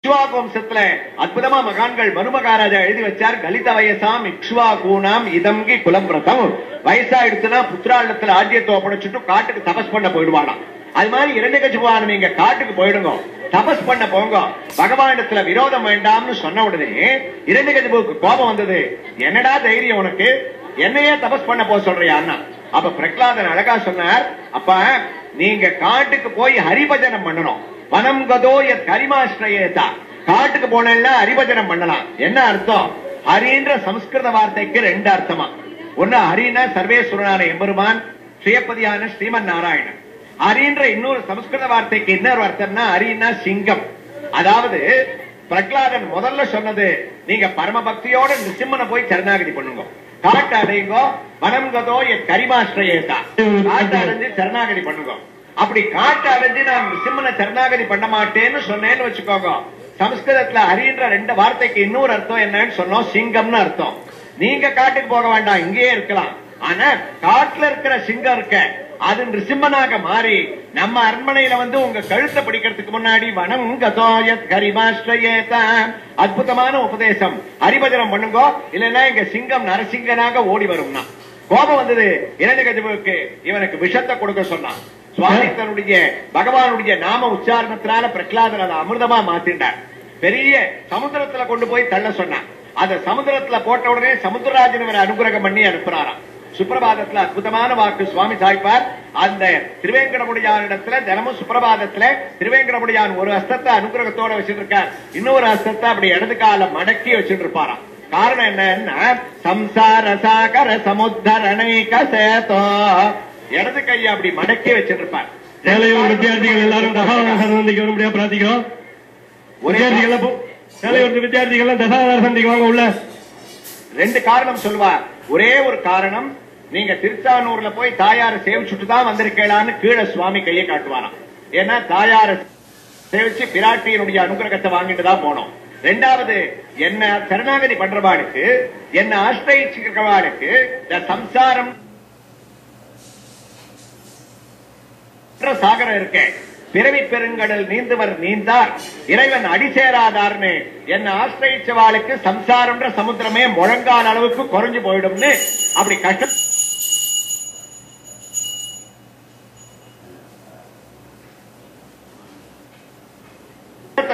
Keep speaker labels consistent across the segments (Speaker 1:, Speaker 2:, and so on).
Speaker 1: இக்ஷ்வாகுவம்சத்துல அற்புதமா மகான்கள் மனுமகாராஜா எழுதி வச்சார். கலித வயசாம் இக்ஷ்வாகூனாம் இதம்கி குலம்பிரதம். வயசாயிடுச்சுன்னா புத்திராளத்துல ஆஜ்யத்தை ஒப்படைச்சிட்டு காட்டுக்கு தபஸ் பண்ண போயிடுவாளாம். அது மாதிரி இரண்யகசிபுவான நீங்க காட்டுக்கு போயிடுங்க, தபஸ் பண்ண போங்க, பகவானிடத்துல விரோதம் வேண்டாம்னு சொன்ன உடனே இரண்யகசிபுவுக்கு கோபம் வந்தது. என்னடா தைரியம் உனக்கு, என்னையே தபஸ் பண்ண போக சொல்றியா அண்ணா? அப்ப பிரகலாதன் அழகா சொன்னார், அப்ப நீங்க காட்டுக்கு போய் ஹரிபஜனம் பண்ணணும். வனம் கதோ எத் ஹரிமாஸ்ரயேதா. காட்டுக்கு போனா ஹரிபஜனம் பண்ணலாம். என்ன அர்த்தம்? ஹரின்ற சம்ஸ்கிருத வார்த்தைக்கு ரெண்டு அர்த்தமா. ஒன்னு ஹரினா சர்வேஸ்வரனான எம்பெருமான், ஸ்ரீயப்பதியான ஸ்ரீமன் நாராயணன். ஹரின்ற இன்னொரு சம்ஸ்கிருத வார்த்தைக்கு இன்னொரு அர்த்தம்னா ஹரினா சிங்கம். அதாவது பிரகலாதன் முதல்ல சொன்னது, நீங்க பரம பக்தியோட நிருசிம்மனை போய் சரணாகதி பண்ணுங்க, காட்டு அடைங்கோ. வனம் கதோ எத் ஹரிமாஸ்ரயேதா. காட்டு அடைஞ்சு சரணாகதி பண்ணுங்க. அப்படி காட்டு அடைஞ்சு நான் நிருசிம்மனை சரணாகதி பண்ண மாட்டேன்னு சொன்னேன்னு வச்சுக்கோங்க, சமஸ்கிருதத்துல ஹரின்ற ரெண்டு வார்த்தைக்கு இன்னொரு அர்த்தம் என்னன்னு சொன்னோம், சிங்கம்னு அர்த்தம். நீங்க காட்டுக்கு போக வேண்டாம், இங்கேயே இருக்கலாம். ஆனா காட்டுல இருக்கிற சிங்கம் இருக்க, அது நிருசிம்மனாக மாறி நம்ம அரண்மனையில வந்து உங்க கழுத்தை பிடிக்கிறதுக்கு முன்னாடி வனம் கதோ யத் ஹரிமாஸ்ரயேதா. அற்புதமான உபதேசம். ஹரிபஜனம் பண்ணுங்க, இல்லைன்னா இங்க சிங்கம் நரசிங்கனாக ஓடி வரும்னா. கோபம் வந்தது இரண்யகசிபுவுக்கு. இவனுக்கு விஷத்தை கொடுக்க சொன்னான். சுவாமி தன்னுடைய பகவானுடைய நாம உச்சாரணத்தினால பிரகலாதன் அதை அமிர்தமா மாத்திட்டார். பெரிய சமுத்திரத்துல கொண்டு போய் தள்ள சொன்னான். அத சமுத்திரத்துல போட்ட உடனே சமுத்திரராஜன் இவரை அனுகிரகம் பண்ணி அனுப்புறாராம். சுப்பிரபாதத்துல அற்புதமான வாக்கு சுவாமி சாய்ப்பார். அந்த திருவேங்கடமுடியானிடத்துல தினமும் சுப்பிரபாதத்துல திருவேங்கடமுடியான் ஒரு ஹஸ்தத்தை அனுகிரகத்தோட வச்சுட்டு இருக்கார், இன்னொரு ஹஸ்தத்தை அப்படி இடது கால மடக்கி வச்சுட்டு இருப்பாராம். காரணம் என்னன்னா, சம்சார சாகர சமுத்தரணைக சேதோ. இடது கையை அப்படி மடக்கி வச்சுட்டு இருப்பார்.
Speaker 2: வித்தியார்த்திகள் எல்லாரும் தசாவதார முடியாது பிரார்த்திக்கிறோம். வித்தியார்த்திகள் தசாவதார சந்திக்கு வாங்க. உள்ள
Speaker 1: ரெண்டு காரணம் சொல்லுவார். ஒரே ஒரு காரணம், நீங்க திருச்சானூர்ல போய் தாயார சேவிச்சுட்டு தான் வந்திருக்கலான்னு கீழே சுவாமி கையை காட்டுவாராம். ஏன்னா தாயார சேவிச்சு பிராட்டியினுடைய அனுகிரகத்தை வாங்கிட்டு தான் போனோம். ரெண்டாவது, என்ன சரணாகதி பண்றவாளுக்கு, என்ன ஆசிரியிச்சிருக்கவாளுக்கு சம்சாரம் சாகரம் இருக்க, பிறவி பெருங்கடல் நீந்துவர் நீந்தார், இறைவன் அடிசேராதார்னு என்ன ஆசிரியிச்சவாளுக்கு சம்சாரம்ன்ற சமுத்திரமே முழங்கால் அளவுக்கு குறைஞ்சு போயிடும்னு அப்படி கஷ்டம்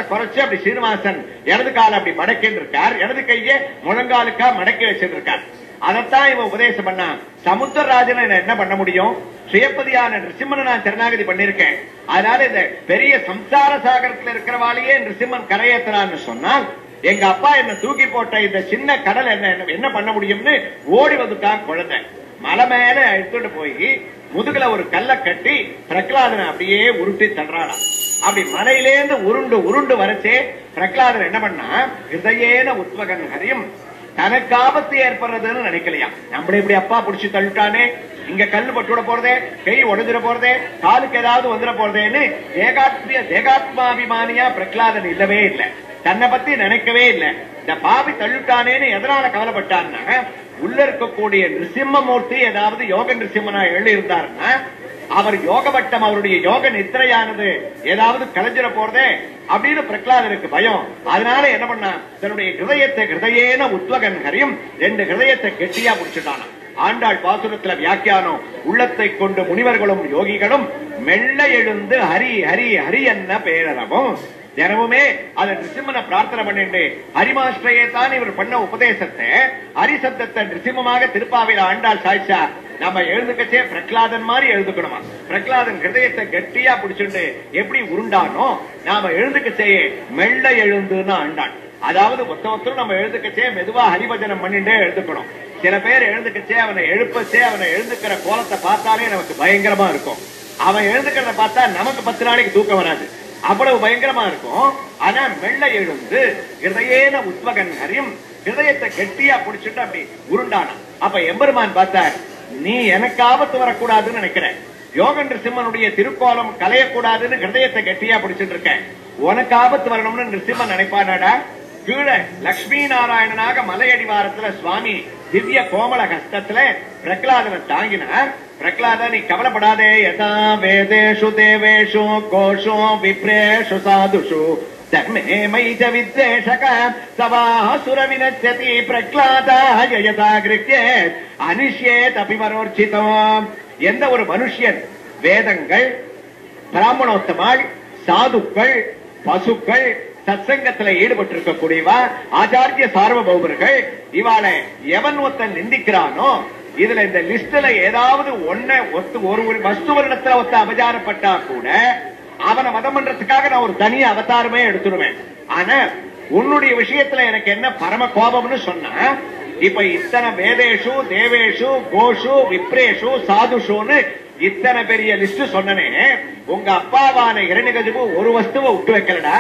Speaker 1: குறைச்சு அப்படி சீனிவாசன் இடது கால அப்படி மடக்கின்னு இருக்கார். இடது கைய முழங்காலுக்கா மடக்கி வச்சிருக்கார். அதைத்தான் இவன் உபதேசம் பண்ணா. சமுத்திரராஜனை என்ன பண்ண முடியும்? ஸ்ரீயப்பதியான நிருசிம்மனை நான் சரணாகதி பண்ணிருக்கேன். அதனால இந்த பெரிய சம்சார சாகரத்தில் இருக்கிறவாளையே நிருசிம்மன் கரையேற்றான்னு சொன்னால், எங்க அப்பா என்ன தூக்கி போட்ட இந்த சின்ன கடல் என்ன பண்ண முடியும்னு ஓடி வந்துட்டான் குழந்தை. மலை மேல எடுத்துட்டு போய் முதுகுல ஒரு கல்லை கட்டி பிரகலாதனை அப்படியே உருட்டி தள்ளுறானா. அப்படி மலையிலேந்து உருண்டு உருண்டு வரச்சே பிரகலாதன் என்ன பண்ணா, ஹிருதயேன உத்வகன் ஹரியும், தனக்கு ஆபத்து ஏற்படுறதுன்னு நினைக்கலையா. நம்மள இப்படி அப்பா புடிச்சு தள்ளிட்டானே, இங்க கல்லு பட்டுட போறதே, கை உடஞ்சிட போறதே, காலுக்கு ஏதாவது வந்துட போறதேன்னு தேகாத்மாபிமானியா பிரகலாதன் இல்லவே இல்லை. தன்னை பத்தி நினைக்கவே இல்லை. இந்த பாவி தள்ளிட்டானேன்னு எதனால கவலைப்பட்டான்னா, உள்ள இருக்கக்கூடிய நிருசிம்மமூர்த்தி ஏதாவது யோக நிருசிம்மனா எழுதி இருந்தாருன்னா, அவர் யோகபட்டம், அவருடைய யோக நித்திரையானது ஏதாவது கலைஞ்சிட போறதே அப்படின்னு பிரகலாதனுக்கு பயம். அதனால என்ன பண்ணா, தன்னுடைய ஹிருதயத்தை ஹிருதயேன உத்வகன் ஹரியும், ரெண்டு ஹிருதயத்தை கெட்டியா முடிச்சுட்டானா. ஆண்டாள் பாசுரத்துல வியாக்கியானம், உள்ளத்தை கொண்டு முனிவர்களும் யோகிகளும் மெல்ல எழுந்து ஹரி ஹரி ஹரி என்ன பேரறவும். தினமுமே அதை நிருசிம்மனை பிரார்த்தனை பண்ணிட்டு ஹரிமாஸ்ரயே தான் இவர் பண்ண உபதேசத்தை, ஹரிசப்தத்தை நிருசிம்மமாக திருப்பாவையில ஆண்டாள் சாய்ச்சா. நம்ம எழுதுக்கச்சே பிரகலாதன் மாதிரி எழுதுக்கணுமா. பிரகலாதன் ஹிருதயத்தை கெட்டியா பிடிச்சுட்டு எப்படி உருண்டானோ, நாம எழுதுக்கச்சே மெல்ல எழுந்துன்னு ஆண்டாள். அதாவது ஒருத்தரும் நம்ம எழுதுக்கச்சே மெதுவா ஹரிபஜனம் பண்ணிட்டே எழுதுக்கணும். சில பேர் எழுதுக்கச்சே அவனை எழுப்பச்சே அவனை எழுதுக்கிற கோலத்தை பார்த்தாலே நமக்கு பயங்கரமா இருக்கும். அவன் எழுதுக்கிறத பார்த்தா நமக்கு 10 நாளைக்கு தூக்கம் வராது, அவ்வளவு பயங்கரமா இருக்கும். ஆனா மெல்ல எழுந்து ஹிருதயேன உத்வகன் ஹரியும், ஹிருதயத்தை கெட்டியா பிடிச்சிட்டு அப்படி உருண்டானா. அப்ப எம்பெருமான் பார்த்தார், நீ எனக்கு ஆபத்து வரக்கூடாதுன்னு நினைக்கிற, யோக நிருசிம்மனுடைய திருக்கோலம் கலையக்கூடாதுன்னு ஹிருதயத்தை கெட்டியா பிடிச்சிட்டு இருக்க, உனக்கு ஆபத்து வரணும்னு நிருசிம்மன் நினைப்பானாடா. கீழே லட்சுமி நாராயணனாக மலையடிவாரத்துல சுவாமி திவ்ய கோமல ஹஸ்தத்துல பிரகலாதனை தாங்கினார். பிரகலாத, நீ கவலைப்படாதே. யதா வேதேஷு தேவேஷு கோஷோ விப்ரேஷு சாதுஷு தர்மே மைஜ வித்வேஷக சவாசுர வினச்சதி பிரக்லாதாய யதா கிருத்யே அனிஷ்யேத் அபிமரோர்ச்சிதம். எந்த ஒரு மனுஷன் வேதங்கள், பிராமணோத்தமாள், சாதுக்கள், பசுக்கள், சத்சங்கத்துல ஈடுபட்டிருக்கக்கூடியவா, ஆச்சாரிய சார்வபௌமர்கள், இவாளை எவன் ஒருத்தன் நிந்திக்கிறானோ, இதுல இந்த லிஸ்ட்ல ஏதாவது ஒரு வஸ்துவரிடத்துல ஒருத்த அபச்சாரப்பட்டா கூட அவனை மதம் பண்றதுக்காக நான் ஒரு தனி அவதாரமே எடுத்துருவேன். ஆனா உன்னுடைய விஷயத்துல எனக்கு என்ன பரம கோபம்னு சொன்னா, இப்ப இத்தனை வேதேஷு தேவேஷு கோஷு விப்ரேஷு சாதுஷுன்னு இத்தனை பெரிய லிஸ்ட் சொன்னனே, உங்க அப்பாவான இரணிகசிபு ஒரு வஸ்துவை விட்டு வைக்கலடா.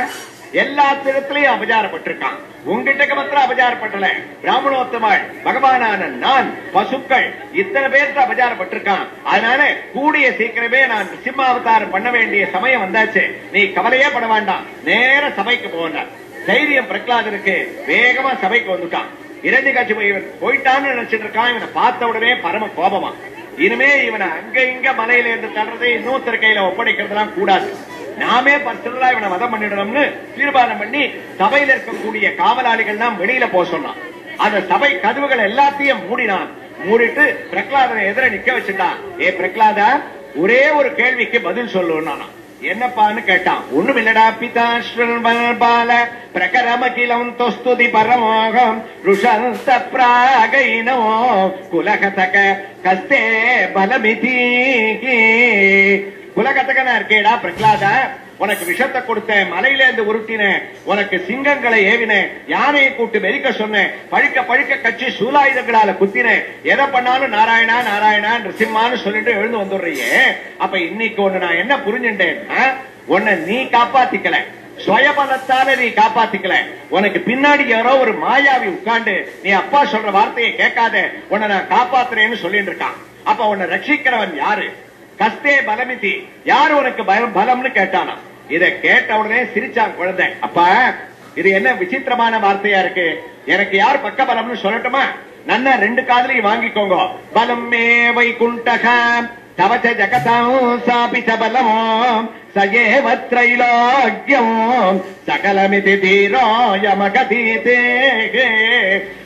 Speaker 1: எல்லா இடத்திலையும் அபச்சாரப்பட்டிருக்கான். உங்ககிட்ட மாத்திரம் அபச்சாரப்பட்டல. பிராமணோத்தமாள், பகவானான நான், பசுக்கள், இத்தனை பேருக்கு அபச்சாரப்பட்டிருக்கான். அதனால கூடிய சீக்கிரமே நான் சிம்மாவதாரம் பண்ண வேண்டிய சமயம் வந்தாச்சு. நீ கவலையே பட வேண்டாம், நேர சபைக்கு போனார். தைரியம் பிரகலாதனுக்கு. வேகமா சபைக்கு வந்துட்டான். இரணிகசிபு இவன் போயிட்டான்னு நினைச்சிட்டு இருக்கான். இவனை பார்த்த உடனே பரம கோபமா. இனிமே இவனை அங்க இங்க மலையில இருந்து தள்ளுறதை இன்னொருத்தர் கையில ஒப்படைக்கிறதுலாம் கூடாது. நாமே பர்சனலா இவனை வதம் பண்ணிடணும்னு தீர்மானம் பண்ணி சபையில இருக்கக்கூடிய காவலாளிகள் தான் வெளியில போக சொன்னான். அந்த சபை கதவுகள் எல்லாத்தையும் மூடினான். மூடிட்டு பிரகலாதனை எதிர நிக்க வச்சுட்டான். ஏ பிரகலாதா, ஒரே ஒரு கேள்விக்கு பதில் சொல்லணும். என்னப்பான்னு கேட்டான். ஒண்ணும் இல்லடா பிதாஸ்வல்பால பிரகரமகிலம் தொஸ்துதி பரமோகம் ருஷந்த பிராகைனோ குலகதக கஸ்தே பலமிதி. குலகதகனா இருக்கேடா பிரகலாதா, உனக்கு விஷத்தை கொடுத்தேன், மலையில இருந்து உருட்டினேன், உனக்கு சிங்கங்களை ஏவினேன், யானையை கூட்டு மெரிக்க சொன்னேன், பழுக்க பழுக்க கட்சி சூலாயுதங்களால குத்தினேன், எதை பண்ணாலும் நாராயணா நாராயணா சிம்மான்னு சொல்லிட்டு எழுந்து வந்துடுறியே. அப்ப இன்னைக்கு ஒண்ணு நான் என்ன புரிஞ்சுட்டேன், உன்னை நீ காப்பாத்திக்கல, சுயபலத்தால நீ காப்பாத்திக்கல, உனக்கு பின்னாடி யாரோ ஒரு மாயாவி உட்கார்ந்து நீ அப்பா சொல்ற வார்த்தையை கேட்காத, உன்னை நான் காப்பாத்துறேன்னு சொல்லிட்டு இருக்கான். அப்ப உன்னை ரட்சிக்கிறவன் யாரு? கஸ்தே பலமிதி, யாரு உனக்கு பலம்னு கேட்டானா. இதை கேட்ட உடனே சிரிச்சான் குழந்தை. அப்பா, இது என்ன விசித்திரமான வார்த்தையா இருக்கு, எனக்கு யார் பக்க பலம்னு சொல்லட்டுமா? நன்னா ரெண்டு காதலையும் வாங்கிக்கோங்க. பலம் மே வைகுண்டகம் தவச்ச ஜகதம் சாபிச்ச பலமோ சயேவ த்ரைலோக்யம் சகலமிதி தீரோயமகதீதே.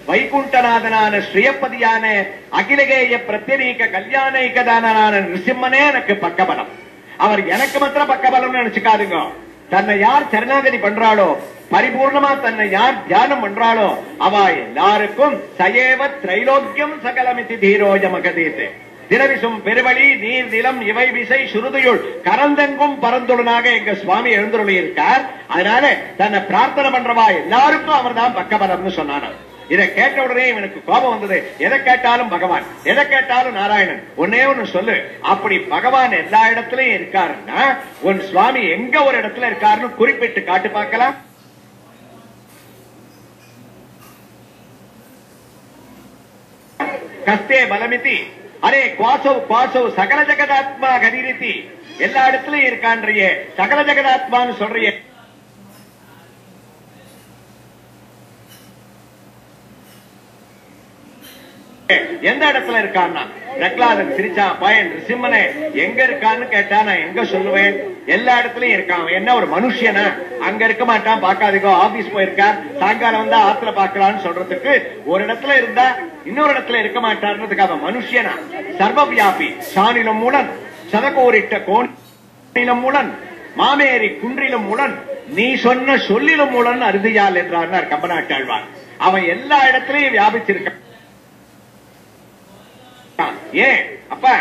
Speaker 1: வைகுண்டநாதனான ஸ்ரீயப்பதியான அகிலகேய பிரத்யேக கல்யாணிகதானான நிருசிம்மனே எனக்கு பக்கபலம். அவர் எனக்கு மாத்திரம் பக்கபலம் நினைச்சுக்காதுங்க. தன்னை யார் சரணாகதி பண்றாளோ, பரிபூர்ணமா தன்னை யார் தியானம் பண்றாளோ, அவ எல்லாருக்கும் சயேவ திரைலோக்கியம் சகலமிதி தீரோயமகதீதே. திரவிசும் பெருவழி நீர் நிலம் இவை விசை சுருதியுள் கரந்தெங்கும் பரந்துடனாக எங்க சுவாமி எழுந்துள்ளி இருக்கார். அதனால தன்னை பிரார்த்தனை பண்றவா எல்லாருக்கும் அவர் தான் பக்கபலம்னு சொன்னார். இதை கேட்ட உடனே இவனுக்கு கோபம் வந்தது. எதை கேட்டாலும் பகவான், எதை கேட்டாலும் நாராயணன். ஒன்னே ஒன்னு சொல்லு, அப்படி பகவான் எல்லா இடத்துலயும் இருக்காருன்னா உன் சுவாமி எங்க ஒரு இடத்துல இருக்காருன்னு குறிப்பிட்டு காட்டு பார்க்கலாம். கஸ்தே பலமிதி அரே குவாசவ் குவாசவ் சகல ஜெகதாத்மா கதிரித்தி. எல்லா இடத்துலயும் இருக்கான்றியே, சகல ஜெகதாத்மான்னு சொல்றியே, எந்த இடத்துல இருக்கான்னா? பிரகலாதன் சிரிச்சான். பயன் சிம்மனே எங்க இருக்கான்னு கேட்டா நான் எங்க சொல்லுவேன்? எல்லா இடத்துலயும் இருக்கான். என்ன ஒரு மனுஷனா? அங்க இருக்க மாட்டான், பாக்காதீங்கோ, ஆபீஸ் போயிருக்கார், சாயங்காலம் வந்தா ஆத்துல பாக்கலான்னு சொல்றதுக்கு ஒரு இடத்துல இருந்தா இன்னொரு இடத்துல இருக்க மாட்டார்ன்றதுக்கு அவன் மனுஷனா? சர்வவியாபி சாணிலம் மூலன் சதகோரிட்ட கோணிலம் மூலன் மாமேரி குன்றிலும் மூலன் நீ சொன்ன சொல்லிலும் மூலன் அறுதியால் என்றார் கம்பநாட்டாழ்வார். அவன் எல்லா இடத்திலையும் வியாபிச்சிருக்கான். ஏன் அப்பா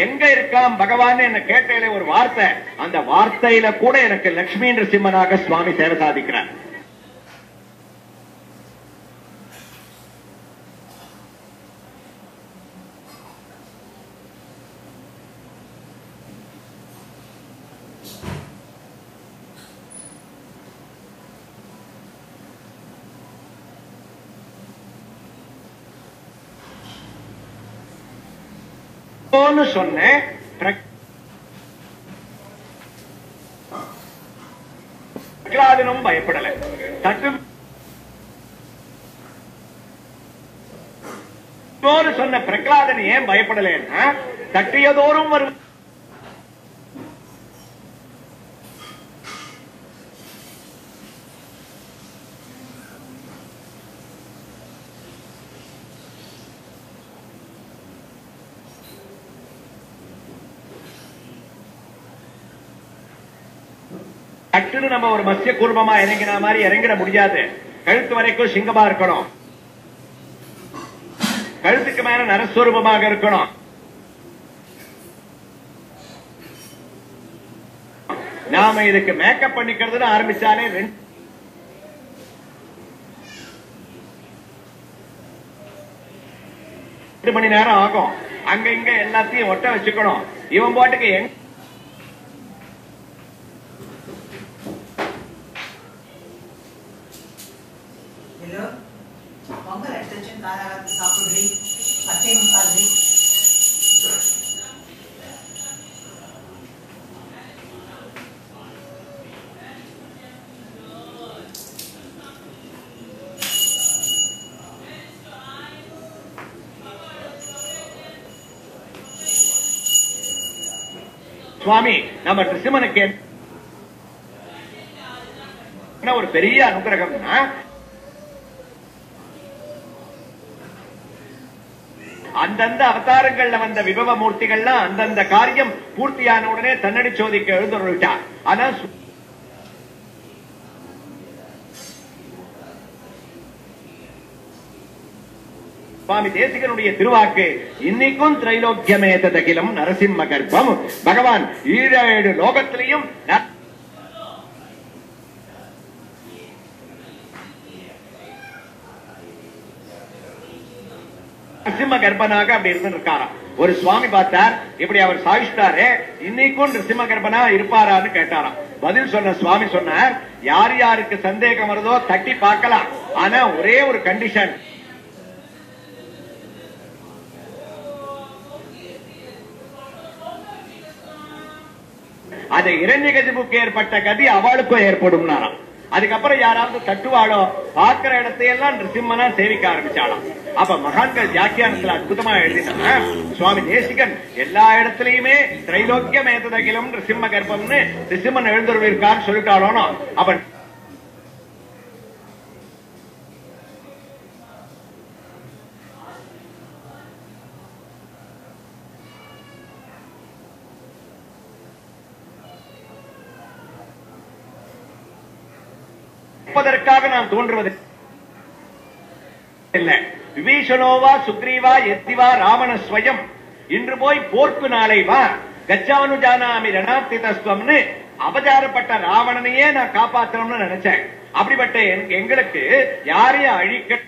Speaker 1: எங்க இருக்கான் பகவான் என்ன கேட்டேன் ஒரு வார்த்தை, அந்த வார்த்தையில கூட எனக்கு லட்சுமி நரசிம்மனாக சுவாமி சேவை சாதிக்கிறார். சொன்னேன் பிரகலாதனும் பயப்படல. சற்று சொன்ன பிரகலாதன் ஏன் பயப்படலன்னா, தட்டியதோறும் வரும். சட்டுன்னு நம்ம ஒரு மத்ய கூர்மமா இறங்கின மாதிரி இறங்கிட முடியாது. கழுத்து வரைக்கும் சிங்கமா இருக்கணும், கழுத்துக்கு மேல நரஸ்வரூபமாக இருக்கணும். நாம இதுக்கு மேக்கப் பண்ணிக்கிறதுன்னு ஆரம்பிச்சாலே 2 மணி நேரம் ஆகும். அங்க இங்க எல்லாத்தையும் ஒட்ட வச்சுக்கணும். இவன் பாட்டுக்கு சுவாமி நம்ம நிருசிம்மனுக்கு ஒரு பெரிய அனுகிரகம்னா அந்தந்த அவதாரங்கள்ல வந்த விபவ மூர்த்திகள்லாம் அந்தந்த காரியம் பூர்த்தியான உடனே தன்னடி சோதிக்க எழுந்துள்ளார். ஆனா சுவாமி தேசிகனுடைய திருவாக்கு இன்னைக்கும் திரைலோக்கியமேதகிலம் நரசிம்ம கர்ப்பம். பகவான் 7 லோகத்திலையும் நரசிம்ம கர்ப்பனாக அப்படி இருந்திருக்காராம். ஒரு சுவாமி பார்த்தார், இப்படி அவர் சாதிச்சிட்டாரு, இன்னைக்கும் நரசிம்ம கர்ப்பனா இருப்பாரான்னு கேட்டாராம். பதில் சொன்ன சுவாமி சொன்னார், யார் யாருக்கு சந்தேகம் வருதோ தட்டி பார்க்கலாம், ஆனா ஒரே ஒரு கண்டிஷன், அது இரண்யகசிபுக்கு ஏற்பட்ட கதி அவளுக்கும் ஏற்படும். அதுக்கப்புறம் யாராவது தட்டுவாளோ பார்க்கிற இடத்தையெல்லாம் நிருசிம்மனா சேவிக்க ஆரம்பிச்சாலாம். அப்ப மகான்கள் வியாக்கியானத்துல அற்புதமா எழுதினா சுவாமி தேசிகன் எல்லா இடத்துலயுமே திரைலோக்கியமேதகிலம் நிருசிம்ம கர்ப்பம்னு நிருசிம்மன் எழுந்துருவிருக்கான்னு சொல்லிட்டாலும் அப்ப நாம் தோன்றுவது இல்லை. விபீஷணோவா சுக்ரீவா எத்திவா ராவண ஸ்வயம், இன்று போய் போர்க்கு நாளை வா, கச்சானுஜானாமி ரணாப்திதஸ்வம்னு அபச்சாரப்பட்ட ராவணனையே நான் காப்பாற்றணும்னு நினைச்சேன். அப்படிப்பட்ட எங்களுக்கு யாரையும் அழிக்க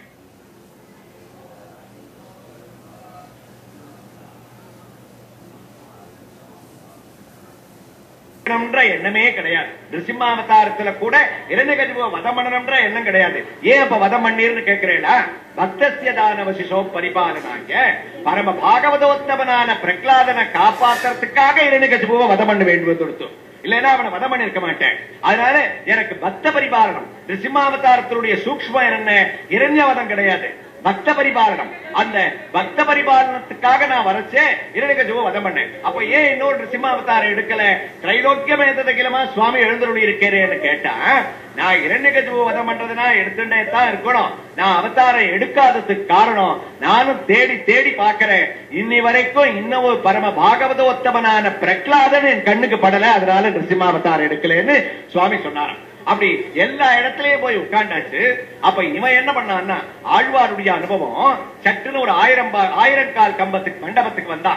Speaker 1: எண்ணமே கிடையாது. நிருசிம்மாவதாரத்துல கூட இரண்யகசிபுவை வதம் பண்ணணும்ன்ற எண்ணம் கிடையாது. ஏன் அப்ப வதம் பண்ணீர்னு கேட்கிறீங்களா? பக்தஸ்ய தானவசிஷோ பரிபாலனாங்க, பரம பாகவதோத்தமனான பிரகலாதனை காப்பாற்றுறதுக்காக இரண்யகசிபுவை வதம் பண்ண வேண்டுவது கொடுத்து, இல்லைன்னா அவனை வதம் பண்ணி இருக்க மாட்டேன். அதனால எனக்கு பக்த பரிபாலனம், நிருசிம்மாவதாரத்தினுடைய சூக்ஷ்மம் என்ன, இரண்யவதம் கிடையாது, பக்த பரிபாலனம். அந்த பக்த பரிபாலனத்துக்காக நான் வரச்சே இரண்யகசிபுவை வதம் பண்ணேன். அப்ப ஏன் இன்னொரு நிருசிம்மாவதாரம் எடுக்கல? திரைலோக்கியமேதகிலமா சுவாமி எழுந்தருளி இருக்கிறேன்னு கேட்டா, நான் இரண்யகசிபுவை வதம் பண்றதுனா எடுத்துட்டே தான் இருக்கணும். நான் அவதாரம் எடுக்காததுக்கு காரணம், நானும் தேடி தேடி பாக்கிறேன், இன்னி வரைக்கும் இன்னும் பரம பாகவதோத்தமனான பிரகலாதன் என் கண்ணுக்கு படல, அதனால நிருசிம்மாவதாரம் எடுக்கலன்னு சுவாமி சொன்னாராம். அப்படி எல்லா இடத்திலேயும் போய் உட்கார்ந்தாச்சு. அப்ப இவன் என்ன பண்ணான்னா, ஆழ்வாருடைய அனுபவம் சட்டுன்னு ஒரு 1000 கால் கம்பத்துக்கு மண்டபத்துக்கு வந்தா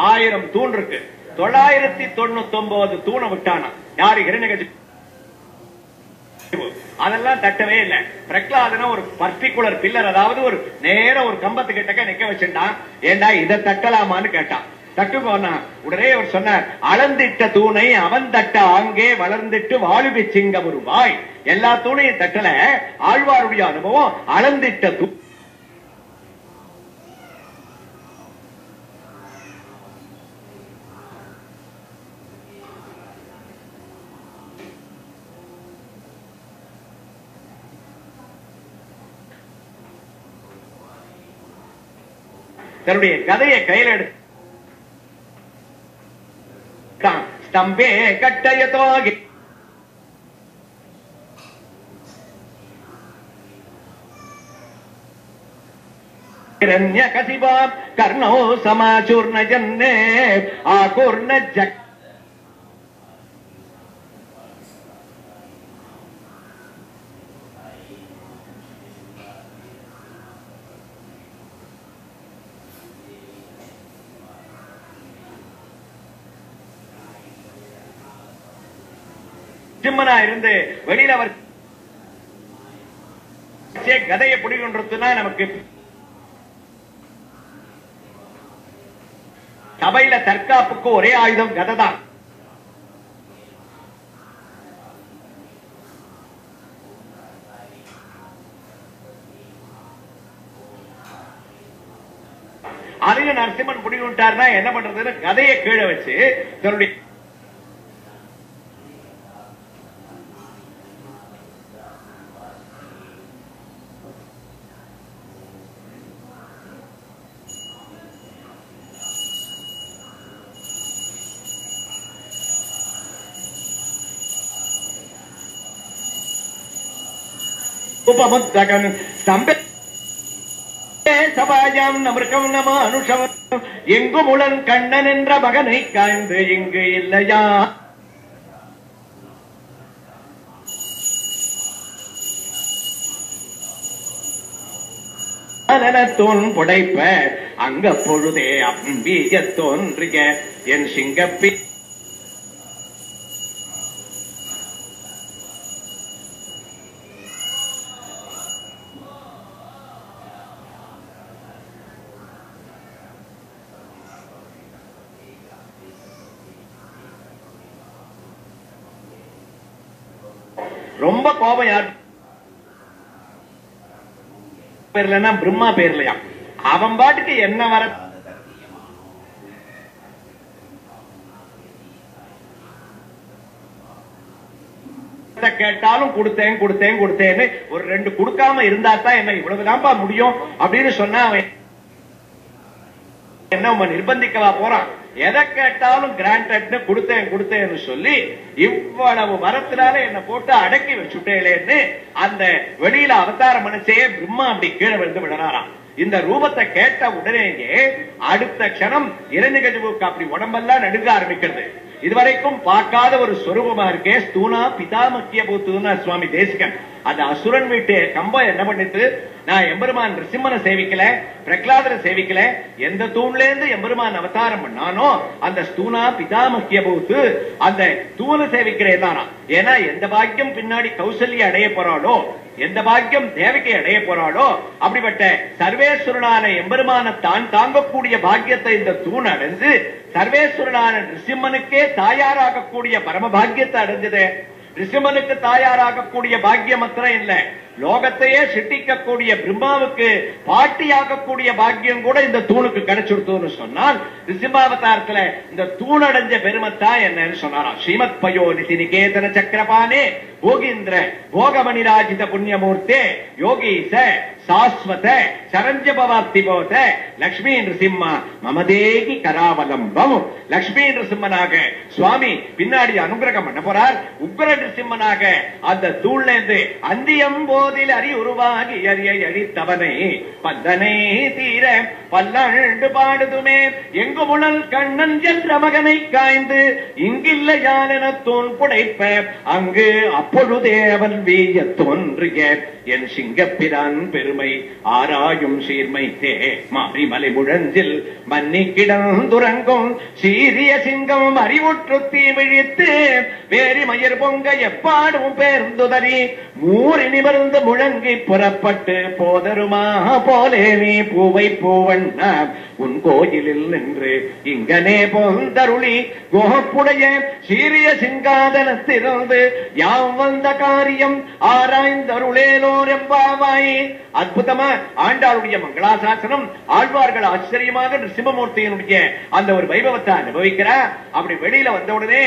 Speaker 1: 1000 தூண் இருக்கு, 999 தூணை விட்டானா. யாரு? இரண்யகசிபு. அதெல்லாம் தட்டவே இல்லை. பிரகலாதன ஒரு பர்டிகுலர் பில்லர், அதாவது ஒரு நேர ஒரு கம்பத்துக்கிட்ட நிக்க வச்சுட்டான். ஏண்டா இதை தட்டலாமான்னு கேட்டான். தட்டுக்கோனா உடனே அவர் சொன்னார், அளந்திட்ட தூணை அவன் தட்ட ஆங்கே வளர்ந்துட்டு வாழுவி சிங்கம் உருவாய். எல்லா தூணையும் தட்டல, ஆழ்வாருடைய அனுபவம் அளந்திட்ட தூ தன்னுடைய கதையை கையில் எடுத்து ஸ்தம்பே கட்டயதோகி இரண்யகசிபா கர்ணோ சமாசூர்ண ஜன்னே ஆகூர்ண ஜக் சிம்மனா இருந்து வெளியில கதையை பிடிக்கின்றதுன்னா நமக்கு சபையில தற்காப்புக்கு ஒரே ஆயுதம் கதை தான். அதையும் நரசிம்மன் பிடிக்கிட்டாருன்னா என்ன பண்றதுன்னு கதையை கீழே வச்சு தன்னுடைய உபமுத்தகன் சபாயாம் நமிருக்கம் நம அனுஷம் எங்கு முழன் கண்ணன் என்ற மகனை காய்ந்து இங்கு இல்லையா தோன் புடைப்ப அங்க பொழுதே அம்பிய தோன்றிய என் சிங்கப்பி ரொம்ப கோபம் யார் பேர்லன்னா பிரம்மா பேர்லையா அவன் பாட்டுக்கு என்ன வர கேட்டாலும் கொடுத்தேன் கொடுத்தேன் கொடுத்தேன்னு ஒரு 2 கொடுக்காம இருந்தா தான் என்ன இவ்வளவுதான்ப்பா முடியும் அப்படின்னு சொன்னா அவன் என்ன நிர்பந்திக்கவா போறான். எதை கேட்டாலும் கிராண்டட்னு கொடுத்தேன் கொடுத்தேன்னு சொல்லி இவ்வளவு வரத்தினால என்ன போட்டு அடக்கி வச்சுட்டேன்னு அந்த வெளியில அவதாரம் மனசே பிரம்மா அப்படி கீழே விழுந்து விடறாராம். இந்த ரூபத்தை கேட்ட உடனேயே அடுத்த க்ஷணம் இரணிகஜிபுக்கு அப்படி உடம்பெல்லாம் நடுங்க ஆரம்பிக்கிறது. இதுவரைக்கும் பார்க்காத ஒரு சொரூபமா இருக்கே ஸ்தூனா பிதாமக்கிய பூத்துன்னா சுவாமி தேசிகன் அந்த அசுரன் வீட்டு கம்பம் என்ன பண்ணிட்டு நான் எம்பெருமான் நிருசிம்மனை சேவிக்கல பிரகலாதனை சேவிக்கல எந்த தூண்ல இருந்து எம்பெருமான் அவதாரம் பண்ணானோ அந்த ஸ்தூனா பிதாமக்கிய பூத்து அந்த தூணை சேவிக்கிறேன் தானா. ஏன்னா எந்த பாக்கியம் பின்னாடி கௌசல்ய அடைய போறாளோ எந்த பாக்கியம் தேவகை அடைய போறாளோ அப்படிப்பட்ட சர்வேஸ்வரனான எம்பெருமான தான் தாங்கக்கூடிய பாக்கியத்தை இந்த தூண் அடைந்து சர்வேஸ்வரனான நிருசிம்மனுக்கே தாயாராகக்கூடிய பரம பாக்கியத்தை அடைஞ்சது. நிருசிம்மனுக்கு தாயாராகக்கூடிய பாக்கியம் மாத்திரம் இல்ல லோகத்தையே சிட்டிக்கக்கூடிய பிரம்மாவுக்கு பாட்டியாகக்கூடிய பாக்கியம் கூட இந்த தூணுக்கு கிடைச்சுடுத்தோன்னு சொன்னால் நிருசிம்மாவதாரத்துல இந்த தூணடைஞ்ச பெருமத்தா என்னன்னு சொன்னாராம். ஸ்ரீமத் பயோ நிதி நிகேதன சக்கரபானே போகிந்திர போகமணிராஜித புண்ணியமூர்த்தே யோகீச சாஸ்வத சரஞ்சபவாப்தி போத லட்சுமி நிருசிம்மா மமதேகி கராவலம்பம். லட்சுமி நிருசிம்மனாக சுவாமி பின்னாடி அனுகிரகம் பண்ண போறார். உக்ர நிருசிம்மனாக அந்த தூள்ல இருந்து அந்தியம் போதில் அறி உருவாகி அறியை அழித்தவனை பந்தனை தீர பல்லாண்டு பாடுதுமே எங்கு முழல் கண்ணன் என்ற மகனை காய்ந்து இங்கில்ல யானென தோன் புடைப்ப அங்கு அப்பொழுதே அவன் வீய தோன்றிய என் சிங்கப்பிரான் பெருமை ஆராயும் சீர்மைத்தே மாரிமலை முழஞ்சில் மன்னி கிடந்துறங்கும் சீரிய சிங்கம் அறிவுற்று தீ விழித்து வேரி மயிர் பொங்க எப்பாடும் பேர்ந்துதறி மூறி நிமிர்ந்து முழங்கி புறப்பட்டு போதருமா போலே நீ பூவை பூவண்ண உன் கோயிலில் நின்று இங்கனே போந்தருளி கோப்புடைய சீரிய சிங்காதனத்திலிருந்து யாம் வந்த காரியம் ஆராய்ந்தருளேலோர் எம்பாவாய். அற்புதமா ஆண்டாளுடைய மங்களாசாசனம் ஆழ்வார்கள் ஆச்சரியமாக நிருசிம்மமூர்த்தியினுடைய அந்த ஒரு வைபவத்தை அனுபவிக்கிறார். அப்படி வெளியில வந்த உடனே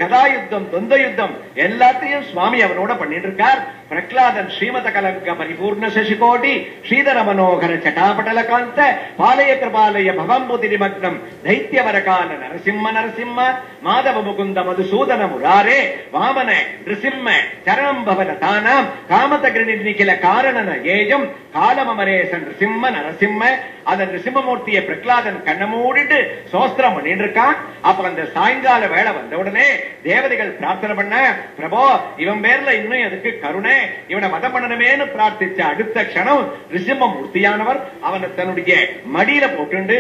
Speaker 1: கதா யுத்தம் தொந்த யுத்தம் எல்லாத்தையும் சுவாமி அவனோட பண்ணிட்டு இருக்கார். பிரகலாதன் ஸ்ரீமத கலங்க பரிபூர்ண சசிகோடி ஸ்ரீதர மனோகர சட்டாபட்டல காந்த பாலய கிருபாலய பவம்புதி நிமக்னம் தைத்தியவரகால நரசிம்ம நரசிம்ம மாதவ முகுந்த மதுசூதன முராரே வாமன நிருசிம்ம சரணம் பவன தானாம் காமதகிரி நிகில காரணன ஏயம் காலமரேசன் நிருசிம்ம நரசிம்ம அந்த நிருசிம்மமூர்த்தியை பிரகலாதன் கண்ண மூடிட்டு சோஸ்திரம் பண்ணிட்டு இருக்கான். அப்ப அந்த சாயங்கால வேலை வந்த உடனே தேவதைகள் பிரார்த்தனை பண்ண பிரபோ இவன் பேர்ல இன்னும் எதுக்கு கருணை இவனை வதம் பண்ணணுமேனு பிரார்த்திச்ச அடுத்த க்ஷணம் ரிசிம்மமூர்த்தியானவர் அவனை தன்னுடைய மடியில போட்டு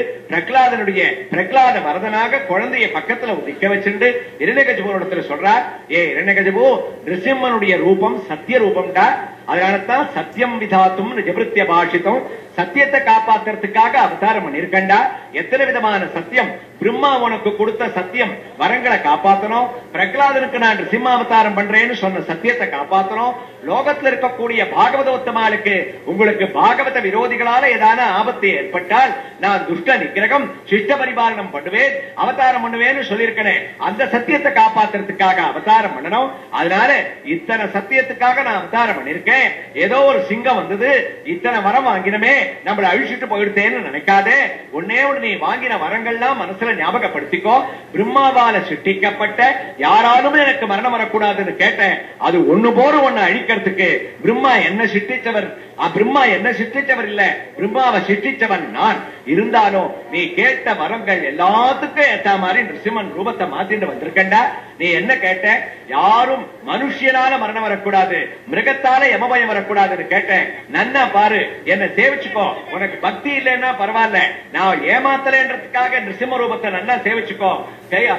Speaker 1: பிரகலாத வரதனாக குழந்தைய பக்கத்துல நிக்க வச்சுட்டு இரண்யகசிபுவிடத்துல சொல்றார், ஏ இரண்யகசிபு, நிருசிம்மனுடைய ரூபம் சத்திய ரூபம்டா. அதனாலதான் சத்தியம் விதாத்தும் நிஜபிருத்திய பாஷித்தம், சத்தியத்தை காப்பாத்துறதுக்காக அவதாரம் பண்ணிருக்கண்டா. எத்தனை விதமான சத்தியம்! பிரம்மா உனக்கு கொடுத்த சத்தியம் வரங்களை காப்பாத்தணும், பிரகலாதனுக்கு நான் நிருசிம்மாவதாரம் பண்றேன்னு சொன்ன சத்தியத்தை காப்பாத்தணும். லோகத்தில் இருக்கக்கூடிய பாகவதோத்தமாளுக்கு உங்களுக்கு பாகவத விரோதிகளால ஏதான ஆபத்து ஏற்பட்டால் நான் துஷ்ட நிகிரகம் சிஷ்ட பரிபாலனம் பண்ணுவேன், அவதாரம் பண்ணுவேன்னு சொல்லியிருக்கேன். அந்த சத்தியத்தை காப்பாத்துறதுக்காக அவதாரம் பண்ணணும். அதனால இத்தனை சத்தியத்துக்காக நான் அவதாரம் பண்ணிருக்கேன். ஏதோ ஒரு சிங்கம் வந்தது, இத்தனை வரம் வாங்கினமே நம்மளை அழிச்சிட்டு போயிடுத்தேன்னு நினைக்காதே. ஒன்னே ஒண்ணு, நீ வாங்கின வரங்கள்லாம் மனசுல ஞாபகப்படுத்திக்கோ. பிரம்மாவால சிருஷ்டிக்கப்பட்ட யாராலும் எனக்கு மரணம் வரக்கூடாதுன்னு கேட்டேன். அது ஒண்ணு போற ஒண்ணு அழிக்கிறதுக்கு பிரம்மா என்ன சிருஷ்டிச்சவர், பிரம்மா என்ன சிருஷ்டிச்சவர் இல்ல, பிரம்மாவை சிருஷ்டிச்சவன் நான். இருந்தாலும் நீ கேட்ட வரங்கள் எல்லாத்துக்கும் ஏத்த மாதிரி நிருசிம்மன் ரூபத்தை மாத்திட்டு வந்திருக்கண்டா. நீ என்ன கேட்ட? யாரும் மனுஷியனால மரணம் வரக்கூடாது, மிருகத்தால யமபயம் வரக்கூடாதுன்னு கேட்டேன். நன்னா பாரு, என்ன சேவிச்சுக்கோ. உனக்கு பக்தி இல்லைன்னா பரவாயில்ல, நான் ஏமாத்தலன்றதுக்காக நிருசிம்ம ரூபத்தை நன்னா சேவிச்சுக்கோ.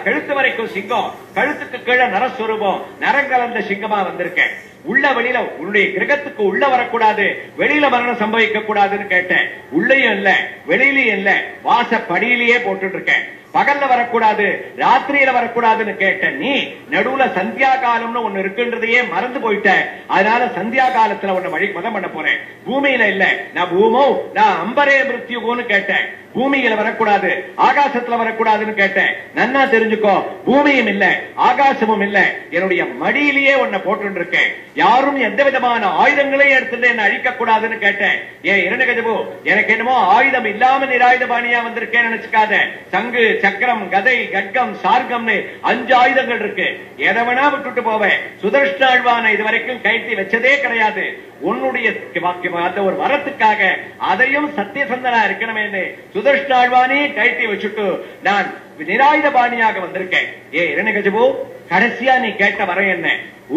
Speaker 1: கழுத்து வரைக்கும் சிங்கம், கழுத்துக்கு கீழே நரஸ்வரூபம், நரங்கலந்த சிங்கமா வந்திருக்கேன். உள்ள வெளியில உன்னுடைய கிரகத்துக்கு உள்ள வரக்கூடாது, வெளியில மரணம் சம்பவிக்க கூடாதுன்னு கேட்டேன். உள்ளயும் இல்ல வெளியிலயும் இல்ல, வாசப்படியிலேயே போட்டு இருக்கேன். பகல்ல வரக்கூடாது, ராத்திரியில வரக்கூடாதுன்னு கேட்ட நீ நடுவுல சந்தியா காலம்னு ஒண்ணு இருக்குன்றதையே மறந்து போயிட்ட. அதனால சந்தியா காலத்துல உன்னை வழி மதம் பண்ண போறேன். பூமியில இல்ல, நான் பூமோ நான் அம்பரே மிருத்யுகோன்னு கேட்டேன். பூமியில வரக்கூடாது, ஆகாசத்துல வரக்கூடாதுன்னு கேட்டேன். நன்னா தெரிஞ்சுக்கோ, பூமியும் இல்ல ஆகாசமும் இல்ல, என்னுடைய மடியிலேயே உன்னை போட்டு இருக்கேன். யாரும் எந்த விதமான ஆயுதங்களையும் எடுத்துட்டு என்ன அழிக்க கூடாதுன்னு கேட்டேன். ஏன் இரண்யகசிபு, எனக்கு என்னமோ ஆயுதம் இல்லாம நிராயுதபாணியா வந்திருக்கேன்னு நினைச்சுக்காத. சங்கு, சக்கரம், கதை, கட்கம், சார்கம்னு 5 ஆயுதங்கள் இருக்கு. எதை வேணா விட்டுட்டு போவேன். சுதர்ஷ்டாழ்வான இதுவரைக்கும் கைத்தி வச்சதே கிடையாது. உன்னுடைய ஒரு வரத்துக்காக அதையும் சத்தியசந்தனா இருக்கணுமே சுதர்ஷ்டாழ்வானே கைத்தி வச்சுட்டு நான் நிராயுதபாணியாக வந்திருக்கேன். ஏ இரண்யகசிபு, கடைசியா நீ கேட்ட வர என்ன?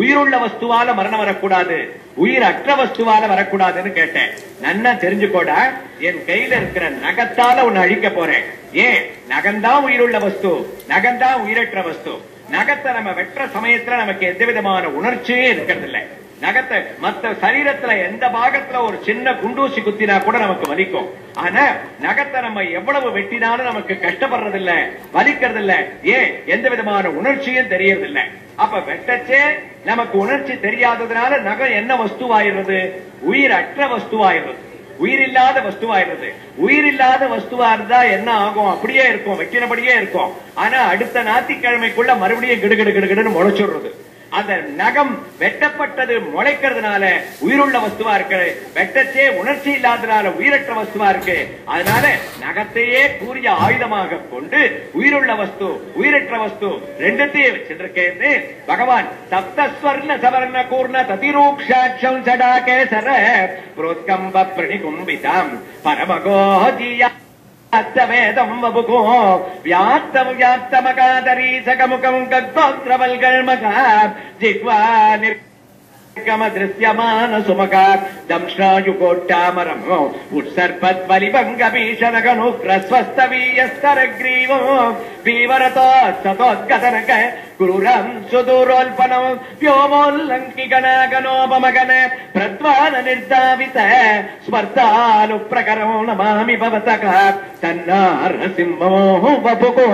Speaker 1: உயிருள்ள வஸ்துவால மரணம் வரக்கூடாது, உயிர் அற்ற வஸ்துவால வரக்கூடாதுன்னு கேட்டேன். நன்னா தெரிஞ்சுக்கோடா, என் கையில இருக்கிற நகத்தால உன்னை அழிக்க போறேன். ஏன்? நகம்தான் உயிருள்ள வஸ்து, நகம்தான் உயிரற்ற வஸ்து. நகத்தை நம்ம வெற்ற சமயத்துல நமக்கு எந்த விதமான உணர்ச்சியே இருக்கிறது இல்லை. நகத்தை மற்ற சரீரத்துல எந்த பாகத்துல ஒரு சின்ன குண்டூசி குத்தினா கூட நமக்கு வலிக்கும். ஆனா நகத்தை நம்ம எவ்வளவு வெட்டினாலும் நமக்கு கஷ்டப்படுறது இல்ல, வலிக்கிறது இல்ல. ஏன்? எந்த விதமான உணர்ச்சியும் தெரியறது இல்ல. அப்ப வெட்டச்சே நமக்கு உணர்ச்சி தெரியாததுனால நகம் என்ன வஸ்துவாயிடுறது? உயிர் அற்ற வஸ்துவாயிடுறது, உயிர் இல்லாத வஸ்துவாயிடுறது. உயிர் இல்லாத வஸ்துவா இருந்தா என்ன ஆகும்? அப்படியே இருக்கும், வைக்கிறபடியே இருக்கும். ஆனா அடுத்த ஞாயிற்றுக்கிழமைக்குள்ள மறுபடியும் கிடுகிடுன்னு முளைச்சுடுறது. அந்த நகம் வெட்டப்பட்டது முளைக்கிறதுனால உயிருள்ள வஸ்துவா இருக்கு, வெட்டச்சே உணர்ச்சி இல்லாதனால உயிரற்ற வஸ்துவா இருக்கு. அதனால நகத்தையே கூறிய ஆயுதமாக கொண்டு உயிருள்ள வஸ்து உயிரற்ற வஸ்து ரெண்டுத்தையும் வச்சிருக்கேன்னு பகவான் சப்தஸ்வர்ண சவர்ண கூர்ண ததிரூக்ஷாட்சம் சடாகேசர புரோத்கம்ப பிரணிகும்பிதாம் பரமகோஜியா வேதம் வபுகோ வியாப்தம் வியாப்தமகாதரி சகமுகம் கத்ரோத்ரவல்கள்மகா ஜிஹ்வா திருஷ்யமான சுமகா தம்ஷ்ணாயுகோட்டாமரம் உற்சர்பத் வலிபங்க பீஷணகனுக்ரஸ்வஸ்தவீயஸ்தரக்ரீவோ பீவரதோ சதோத்கதனக குருரம் சுதூரோல்பனம் व्योमोल्लङ्किगणागणोपमगन प्रद्वान निर्धावित स्पर्धानु प्रकरो नमामि भवतः तन्नारसिंहो वपुको.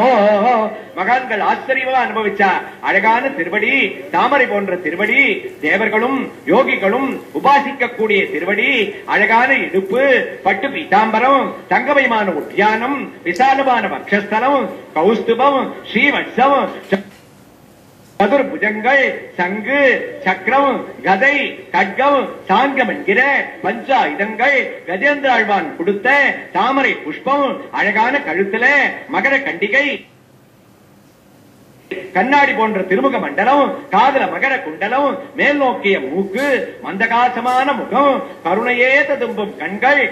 Speaker 1: மகான்கள் ஆச்சரியமா அனுபவிச்சா அழகான திருவடி, தாமரை போன்ற திருவடி, தேவர்களும் யோகிகளும் உபாசிக்கக்கூடிய திருவடி, அழகான இடுப்பு, பட்டு பீதாம்பரம், தங்கமயமான உத்தியானம், விசாலமான வக்ஷஸ்தலம், கௌஸ்துபம், ஸ்ரீவத்சம், சதுர்புஜங்கள், சங்கு, சக்கரம், கதை, கட்கம், சாங்கம் என்கிற பஞ்சாயுதங்கள், கஜேந்திர ஆழ்வான் கொடுத்த தாமரை புஷ்பம், அழகான கழுத்துல மகர கண்டிகை, கண்ணாடி போன்ற திருமுக மண்டலம், காதல மகர குண்டலம், மேல் நோக்கிய மூக்கு, மந்தகாசமான முகம், கருணையே ததும்பும் கண்கள்,